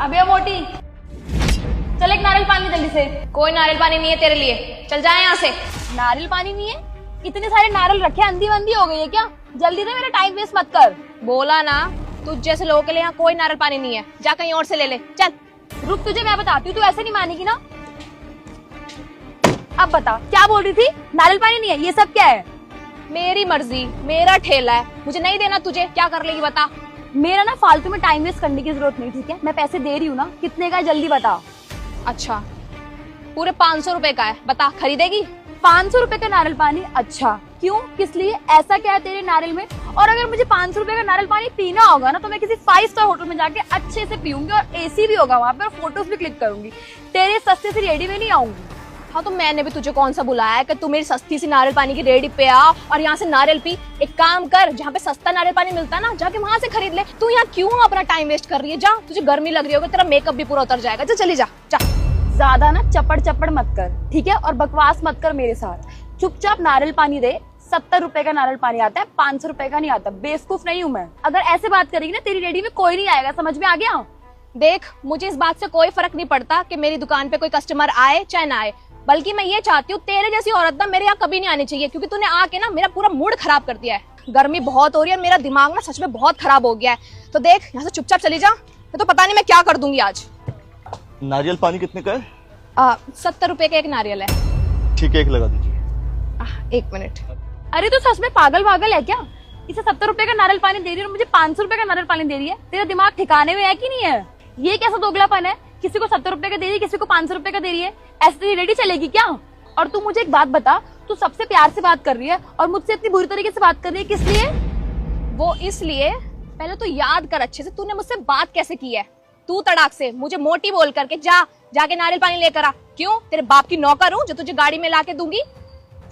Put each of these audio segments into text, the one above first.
अबे मोटी, चल एक नारियल पानी जल्दी से। कोई नारियल पानी नहीं है तेरे लिए, चल जा यहाँ से। नारियल पानी नहीं है? इतने सारे नारियल रखे, अंधी वंधी हो गई है क्या? जल्दी से, मेरा टाइम वेस्ट मत कर। बोला ना, तुझ जैसे लोगों के लिए यहाँ कोई नारियल पानी नहीं है, जा कहीं और से ले ले, चल। रुक, तुझे मैं बताती हूँ, तू ऐसे नहीं मानेगी ना। अब बता, क्या बोल रही थी? नारियल पानी नहीं है, ये सब क्या है? मेरी मर्जी, मेरा ठेला है, मुझे नहीं देना तुझे, क्या कर लेगी बता। मेरा ना फालतू में टाइम वेस्ट करने की जरूरत नहीं, ठीक है? मैं पैसे दे रही हूँ ना, कितने का है जल्दी बता। अच्छा, पूरे 500 रुपए का है, बता खरीदेगी? 500 रुपए का नारियल पानी? अच्छा, क्यों, किस लिए, ऐसा क्या है तेरे नारियल में? और अगर मुझे 500 रुपए का नारियल पानी पीना होगा ना, तो मैं किसी 5 स्टार होटल में जाके अच्छे से पीऊंगी, और एसी भी होगा वहां पे, और फोटोज भी क्लिक करूंगी। तेरे सस्ते से रेडी में नहीं आऊंगी। हाँ, तो मैंने भी तुझे कौन सा बुलाया है कि तू मेरी सस्ती सी नारियल पानी की रेडी पे आ और यहाँ से नारियल पी। एक काम कर, जहाँ पे सस्ता नारियल पानी मिलता है ना, जाके वहां से खरीद ले। तू यहाँ क्यों अपना टाइम वेस्ट कर रही है? जा, तुझे गर्मी लग रही होगी, तेरा मेकअप भी पूरा उतर जाएगा। जा, चली जा, जा। ज्यादा ना चपड़ चपड़ मत कर, ठीक है? और बकवास मत कर मेरे साथ। चुपचाप नारियल पानी दे। 70 रुपए का नारियल पानी आता है, 500 रुपए का नहीं आता। बेवकूफ नहीं हूँ मैं। अगर ऐसे बात करेगी ना, तेरी रेडी में कोई नहीं आएगा, समझ में आ गया? देख, मुझे इस बात से कोई फर्क नहीं पड़ता कि मेरी दुकान पे कोई कस्टमर आए चाहे ना आए, बल्कि मैं ये चाहती हूँ तेरे जैसी औरत ना मेरे यहाँ कभी नहीं आनी चाहिए, क्योंकि तूने आके ना मेरा पूरा मूड खराब कर दिया है। गर्मी बहुत हो रही है, मेरा दिमाग ना सच में बहुत खराब हो गया है। तो देख, यहाँ से चुपचाप चली जा, तो पता नहीं मैं क्या कर दूंगी आज। नारियल पानी कितने का है? 70 रुपए का एक नारियल है। ठीक है, एक लगा दीजिए। 1 मिनट। अरे तू सच में पागल है क्या? इसे 70 रुपए का नारियल पानी दे रही है और मुझे 500 रुपए का नारियल पानी दे रही है। तेरा दिमाग ठिकाने में है कि नहीं है? ये कैसा दोगलापन है? किसी को 70 रुपए का दे रही है, किसी को 500 रुपए का दे रही है। ऐसे तेरी रेडी चलेगी क्या? और तू मुझे एक बात बता, तू सबसे प्यार से बात कर रही है और मुझसे इतनी बुरी तरीके से बात कर रही है, किस लिए? वो इसलिए, पहले तो याद कर अच्छे से तूने मुझसे बात कैसे की है। तू तड़ाक से मुझे मोटी बोल करके जाके नारियल पानी लेकर आ। क्यों, तेरे बाप की नौकर हूँ जो तुझे गाड़ी में लाके दूंगी?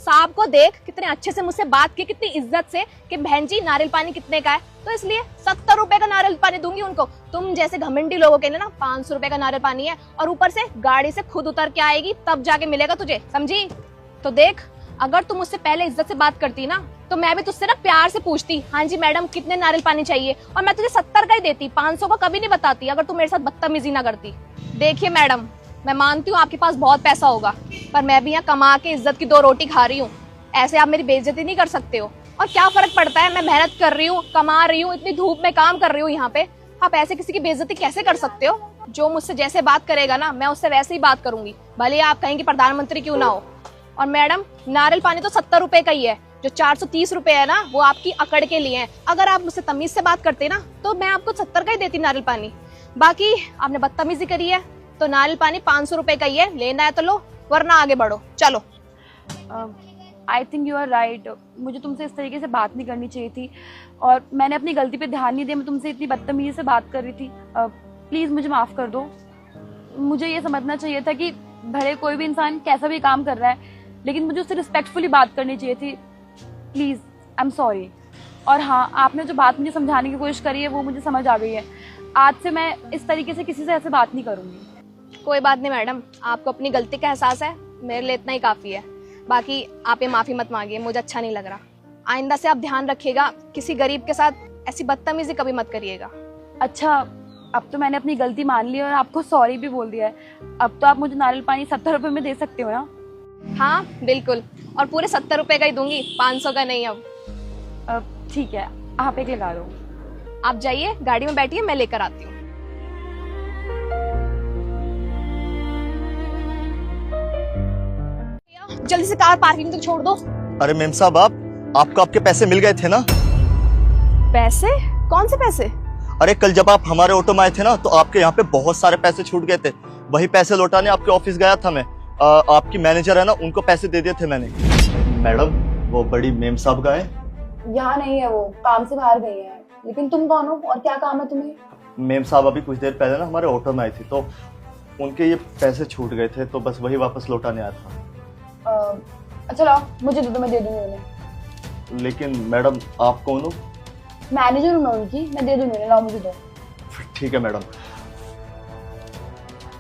साहब को देख, कितने अच्छे से मुझसे बात की, कितनी इज्जत से कि बहन जी नारियल पानी कितने का है, तो इसलिए 70 रुपए का नारियल पानी दूंगी उनको। तुम जैसे घमंडी लोगों के लिए ना 500 रुपए का नारियल पानी है, और ऊपर से गाड़ी से खुद उतर के आएगी तब जाके मिलेगा तुझे, समझी? तो देख, अगर तुम मुझसे पहले इज्जत से बात करती ना, तो मैं भी तुझसे ना प्यार से पूछती, हाँ जी मैडम कितने नारियल पानी चाहिए, और मैं तुझे 70 का ही देती, 500 का कभी नहीं बताती, अगर तुम मेरे साथ बदतमीजी ना करती। देखिए मैडम, मैं मानती हूँ आपके पास बहुत पैसा होगा, पर मैं भी यहाँ कमा के इज्जत की 2 रोटी खा रही हूँ। ऐसे आप मेरी बेइज्जती नहीं कर सकते हो। और क्या फर्क पड़ता है, मैं मेहनत कर रही हूँ, कमा रही हूँ, इतनी धूप में काम कर रही हूँ यहाँ पे, आप ऐसे किसी की बेइज्जती कैसे कर सकते हो? जो मुझसे जैसे बात करेगा ना, मैं उससे वैसे ही बात करूंगी, भले आप कहेंगे प्रधानमंत्री क्यों ना हो। और मैडम, नारियल पानी तो 70 रुपए का ही है, जो 430 रुपए है ना, वो आपकी अकड़ के लिए है। अगर आप मुझसे तमीज से बात करते ना, तो मैं आपको 70 का ही देती नारियल पानी। बाकी आपने बदतमीजी करी है, तो नारियल पानी 500 रुपए का ही है, लेना है तो लो, वरना आगे बढ़ो, चलो। I think you are right. मुझे तुमसे इस तरीके से बात नहीं करनी चाहिए थी, और मैंने अपनी गलती पे ध्यान नहीं दिया। मैं तुमसे इतनी बदतमीजी से बात कर रही थी। प्लीज़ मुझे माफ़ कर दो। मुझे ये समझना चाहिए था कि भले कोई भी इंसान कैसा भी काम कर रहा है, लेकिन मुझे उससे रिस्पेक्टफुली बात करनी चाहिए थी। Please, I am sorry. और हाँ, आपने जो बात मुझे समझाने की कोशिश करी है, वो मुझे समझ आ गई है। आज से मैं इस तरीके से किसी से ऐसे बात नहीं करूँगी। कोई बात नहीं मैडम, आपको अपनी गलती का एहसास है, मेरे लिए इतना ही काफ़ी है। बाकी आप ये माफ़ी मत मांगिए, मुझे अच्छा नहीं लग रहा। आइंदा से आप ध्यान रखिएगा, किसी गरीब के साथ ऐसी बदतमीजी कभी मत करिएगा। अच्छा, अब तो मैंने अपनी गलती मान ली और आपको सॉरी भी बोल दिया है। अब तो आप मुझे नारियल पानी 70 रुपए में दे सकते हो ना? हाँ बिल्कुल, और पूरे 70 रुपए का ही दूंगी, 500 का नहीं। अब ठीक है, आप एक लगा दो। आप जाइए, गाड़ी में बैठिए, मैं लेकर आती हूँ। जल्दी से कार पार्किंग तक छोड़ दो। अरे मेम साहब, आपको आपके पैसे मिल गए थे ना? पैसे? कौन से पैसे? अरे कल जब आप हमारे ऑटो में आए थे ना, तो आपके यहाँ पे बहुत सारे पैसे छूट गए थे। वही पैसे लौटाने आपके ऑफिस गया था मैं। आपकी मैनेजर है ना, उनको पैसे दे दिए थे मैंने। मैडम, वो बड़ी मेम साहब का है? यहाँ नहीं है, वो काम से बाहर गई है। लेकिन तुम कौन हो और क्या काम है तुम्हें? मेम साहब अभी कुछ देर पहले ना हमारे ऑटो में आई थी, तो उनके ये पैसे छूट गए थे, तो बस वही वापस लौटाने आया था। अच्छा लाओ, मुझे दे दो, मैं दे दूंगी उन्हें। लेकिन मैडम, आप कौन हो? मैनेजर हूँ मैं उनकी, मैं दे दूंगी उन्हें। लाओ, मुझे दो। ठीक है मैडम।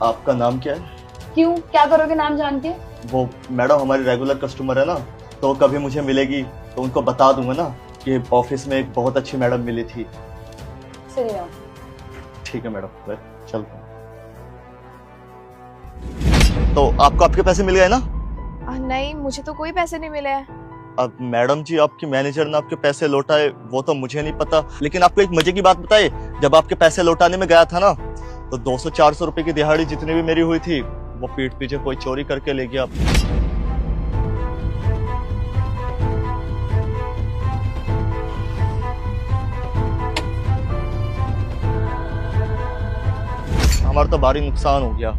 आपका नाम क्या है? क्यों, क्या करोगे नाम जान के? वो मैडम हमारी रेगुलर कस्टमर है ना, तो कभी मुझे मिलेगी तो उनको बता दूंगा ना कि ऑफिस में एक बहुत अच्छी मैडम मिली थी। सही है। ठीक है मैडम, मैं चलता हूँ। तो आपको आपके पैसे मिल गए ना? नहीं, मुझे तो कोई पैसे नहीं मिले हैं। अब मैडम जी, आपकी मैनेजर ने आपके पैसे लौटाए वो तो मुझे नहीं पता, लेकिन आपको एक मजे की बात बताए, जब आपके पैसे लौटाने में गया था ना, तो 200-400 रुपए की दिहाड़ी जितनी भी मेरी हुई थी वो पीठ पीछे कोई चोरी करके ले गया। हमारा तो भारी नुकसान हो गया,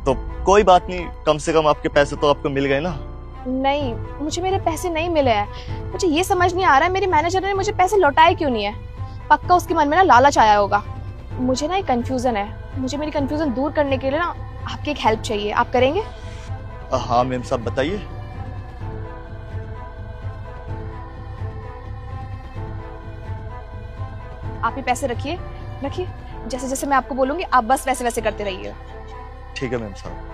तो कोई बात नहीं, कम से कम आपके पैसे तो आपको मिल गए ना। नहीं, मुझे मेरे पैसे नहीं मिले हैं। मुझे ये समझ नहीं आ रहा है मेरी मैनेजर ने मुझे पैसे लौटाए क्यों नहीं है। पक्का उसके मन में ना लालच आया होगा। मुझे ना एक कंफ्यूजन है, मुझे मेरी कंफ्यूजन दूर करने के लिए ना आपकी एक हेल्प चाहिए। आप करेंगे? हाँ मैम साहब, बताइए। आप ही पैसे रखिए, रखिए। जैसे जैसे मैं आपको बोलूंगी आप बस वैसे वैसे करते रहिए। ठीक है मैम साहब।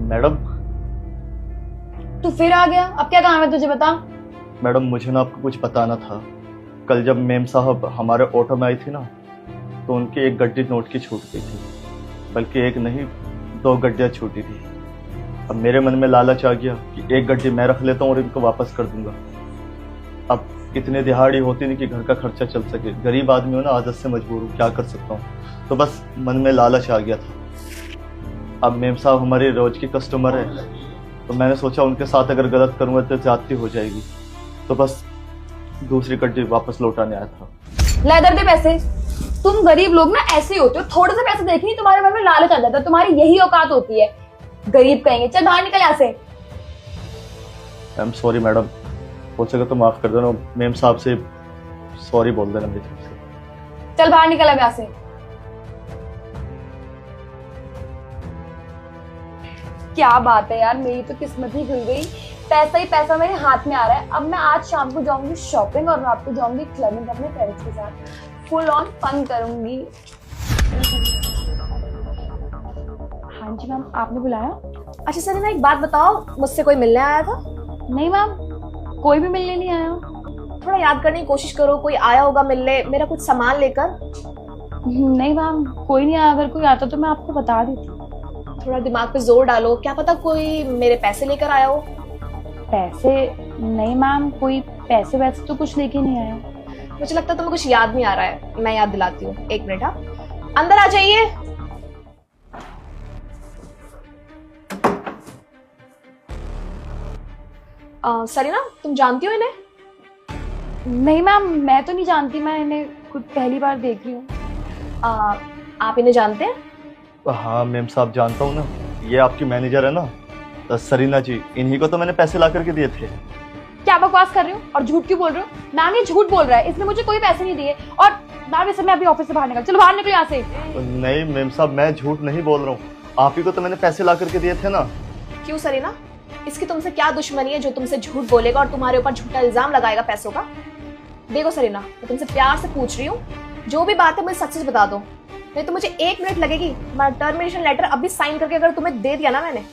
मैडम, तू फिर आ गया? अब क्या काम है तुझे, बता। मैडम मुझे ना आपको कुछ बताना था। कल जब मैम साहब हमारे ऑटो में आई थी ना, तो उनकी एक गड्डी नोट की छूट गई थी, बल्कि एक नहीं 2 गड्डियाँ छूटी थी। अब मेरे मन में लालच आ गया कि एक गड्डी मैं रख लेता हूँ और इनको वापस कर दूंगा। अब इतने दिहाड़ी होती नहीं कि घर का खर्चा चल सके, गरीब आदमी हो ना, आदत से मजबूर हूँ, क्या कर सकता हूँ। तो बस मन में लालच आ गया था। अब मैम साहब हमारे रोज की कस्टमर है, तो मैंने सोचा उनके साथ अगर गलत करूँगा तो ज्यादती हो जाएगी, तो बस दूसरी गड्डी वापस लौटाने आया था। ले इधर दे पैसे। तुम गरीब लोग ना ऐसे ही होते हो, थोड़े से पैसे देखनी तुम्हारे मन में लालच आ जाता है, तुम्हारी यही औकात होती है। गरीब कहेंगे। चल बाहर निकल यहाँ से। आई एम सॉरी मैडम, हो सके तो माफ कर देना, मैम साहब से सॉरी बोल देना मेरी तरफ से। चल बाहर निकल अब यहाँ से। क्या बात है यार, मेरी तो किस्मत ही खुल गई। पैसा ही पैसा मेरे हाथ में आ रहा है। अब मैं आज शाम को जाऊंगी शॉपिंग और रात को जाऊंगी क्लबिंग अपने फ्रेंड्स के साथ। फुल ऑन फन करूंगी। हाँ जी मैम, आपने बुलाया? अच्छा सर, ना एक बात बताओ, मुझसे कोई मिलने आया था? नहीं मैम, कोई भी मिलने नहीं आया। थोड़ा याद करने की कोशिश करो, कोई आया होगा मिलने मेरा कुछ सामान लेकर। नहीं मैम, कोई नहीं आया। अगर कोई आता तो मैं आपको बता देती। थोड़ा दिमाग पे जोर डालो, क्या पता कोई मेरे पैसे लेकर आया हो। पैसे? नहीं मैम, कोई पैसे वैसे तो कुछ लेके नहीं आया। मुझे लगता है तुम्हें कुछ याद नहीं आ रहा है, मैं याद दिलाती हूँ। 1 मिनट। हाँ, अंदर आ जाइए। सरीना, तुम जानती हो इन्हें? नहीं मैम, मैं तो नहीं जानती। मैं इन्हें खुद पहली बार देख रही हूँ। आप इन्हें जानते हैं? हाँ मैम साहब, जानता हूँ ना, ये आपकी मैनेजर है ना, सरीना जी, इन्हीं को तो मैंने पैसे ला करके दिए थे। क्या बकवास कर रही हो और झूठ क्यों बोल रहे हो? मैम ये झूठ बोल रहा है, इसने मुझे कोई पैसे नहीं दिए। और मैम इस समय अभी ऑफिस से बाहर निकल। चलो बाहर निकलो यहाँ से। नहीं मैम साहब, मैं झूठ नहीं बोल रहा हूँ, आप ही को तो मैंने पैसे ला करके दिए थे ना। क्यों सरीना, इसकी तुमसे क्या दुश्मनी है जो तुमसे झूठ बोलेगा और तुम्हारे ऊपर झूठा इल्जाम लगाएगा पैसों का? देखो सरीना, मैं तुमसे प्यार से पूछ रही हूँ, जो भी बात है मुझे सच सच बता दो, नहीं तो मुझे 1 मिनट लगेगी। तुम्हारा टर्मिनेशन लेटर अभी साइन करके अगर तुम्हें दे दिया ना मैंने,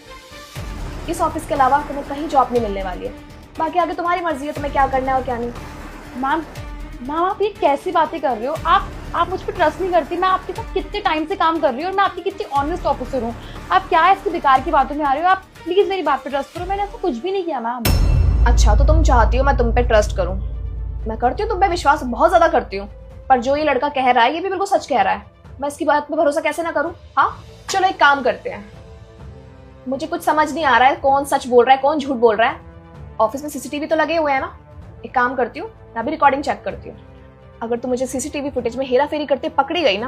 इस ऑफिस के अलावा तुम्हें कहीं जॉब नहीं मिलने वाली है। बाकी आगे तुम्हारी मर्जी है, तुम्हें क्या करना है और क्या नहीं। मैम आप ये कैसी बातें कर रहे हो? आप मुझ पर ट्रस्ट नहीं करती। मैं आपके साथ कितने टाइम से काम कर रही हूँ और मैं आपकी कितनी ऑनेस्ट ऑफिसर हूँ। आप क्या ऐसी बेकार की बातों में आ रहे हो? आप प्लीज मेरी बात पे ट्रस्ट करो। मैंने ऐसा कुछ भी नहीं किया मैम। अच्छा, तो तुम चाहती हो मैं तुम पे ट्रस्ट करूं? मैं करती हूँ तुम पे विश्वास, बहुत ज्यादा करती हूँ, पर जो ये लड़का कह रहा है ये भी बिल्कुल सच कह रहा है। मैं इसकी बात पे भरोसा कैसे ना करूं? हाँ चलो एक काम करते हैं, मुझे कुछ समझ नहीं आ रहा है कौन सच बोल रहा है कौन झूठ बोल रहा है। ऑफिस में सीसीटीवी तो लगे हुए हैं ना, एक काम करती हूँ मैं अभी रिकॉर्डिंग चेक करती हूँ। अगर तुम मुझे सीसीटीवी फुटेज में हेरा फेरी करते पकड़ी गई ना,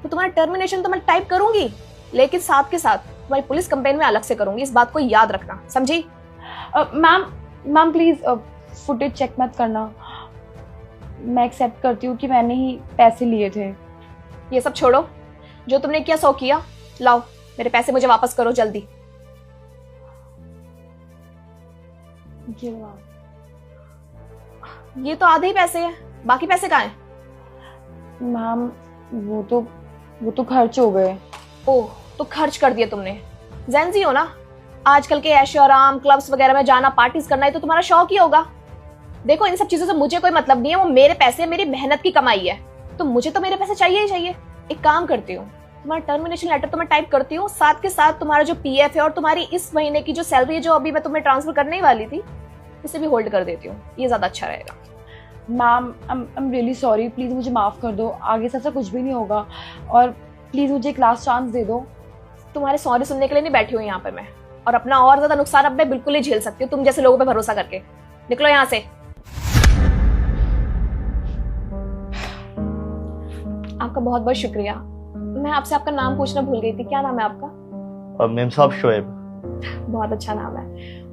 तो तुम्हारा टर्मिनेशन तो मैं टाइप करूंगी, लेकिन साथ के साथ तुम्हारी पुलिस कंप्लेन में अलग से करूंगी। इस बात को याद रखना, समझी? मैम प्लीज फुटेज चेक मत करना। मैं एक्सेप्ट करती हूँ कि मैंने ही पैसे लिए थे। ये सब छोड़ो, जो तुमने किया सो किया। लाओ मेरे पैसे मुझे वापस करो जल्दी। ये तो आधे ही पैसे हैं, बाकी पैसे कहाँ हैं? मैम वो तो खर्च हो गए। ओह, तो खर्च कर दिए तुमने। जेंजी हो ना, आजकल के ऐशो आराम क्लब्स वगैरह में जाना, पार्टीज करना, ये तो तुम्हारा शौक ही होगा। देखो इन सब चीजों से मुझे कोई मतलब नहीं है, वो मेरे पैसे मेरी मेहनत की कमाई है। तो मुझे तो मेरे पैसे चाहिए ही चाहिए। एक काम करती हूँ, तुम्हारा टर्मिनेशन लेटर तो मैं टाइप करती हूँ, साथ के साथ तुम्हारा जो पीएफ है और तुम्हारी इस महीने की जो सैलरी है जो अभी मैं तुम्हें ट्रांसफर करने ही वाली थी, इसे भी होल्ड कर देती हूँ। ये ज्यादा अच्छा रहेगा। Ma'am I am really sorry, please मुझे माफ़ कर दो, आगे से ऐसा कुछ भी नहीं होगा। और प्लीज़ मुझे एक लास्ट चांस दे दो। तुम्हारे सॉरी सुनने के लिए नहीं बैठी हूँ यहाँ पे मैं, और अपना और ज्यादा नुकसान अब मैं बिल्कुल नहीं झेल सकती हूँ तुम जैसे लोगों पे भरोसा करके। निकलो यहाँ से। आपका बहुत बहुत शुक्रिया। मैं आपसे आपका नाम पूछना भूल गई थी, क्या नाम है आपका? मेम साहब शोएब। बहुत अच्छा नाम है।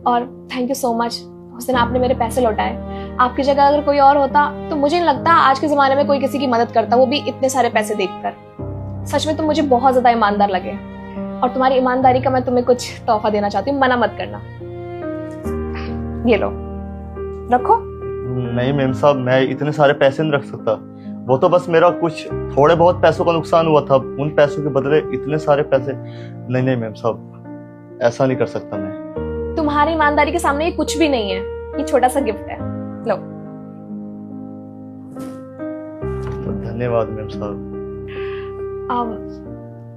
और थैंक यू सो मच, उस दिन आपने मेरे पैसे लौटाए। आपकी जगह अगर कोई और होता तो मुझे नहीं लगता आज के जमाने में कोई किसी की मदद करता, वो भी इतने सारे पैसे देखकर। सच में तुम मुझे बहुत ज्यादा ईमानदार लगे, और तुम्हारी ईमानदारी का मैं तुम्हें कुछ तोहफा देना चाहती हूँ, मना मत करना। ये लो, रखो। नहीं मेम साहब, मैं इतने सारे पैसे नहीं रख सकता। वो तो बस मेरा कुछ थोड़े बहुत पैसों का नुकसान हुआ था, उन पैसों के बदले इतने सारे पैसे नहीं। नहीं मेम साहब, ऐसा नहीं कर सकता मैं। तुम्हारी ईमानदारी के सामने ये कुछ भी नहीं है, ये छोटा सा गिफ्ट है, लो। तो धन्यवाद मेम साहब।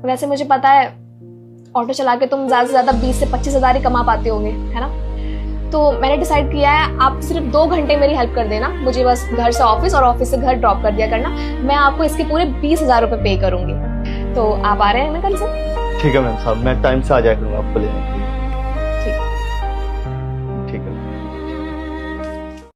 वैसे मुझे पता है ऑटो चला के तुम ज्यादा से ज्यादा 20 से 25 हजार ही कमा पाते होंगे, है ना? तो मैंने डिसाइड किया है आप सिर्फ 2 घंटे मेरी हेल्प कर देना, मुझे बस घर से ऑफिस और ऑफिस से घर ड्रॉप कर दिया करना। मैं आपको इसके पूरे 20,000 रुपए पे करूंगी। तो आप आ रहे हैं ना कल से? ठीक है मैम साहब, मैं टाइम से आ जाया करूंगा आपको लेने।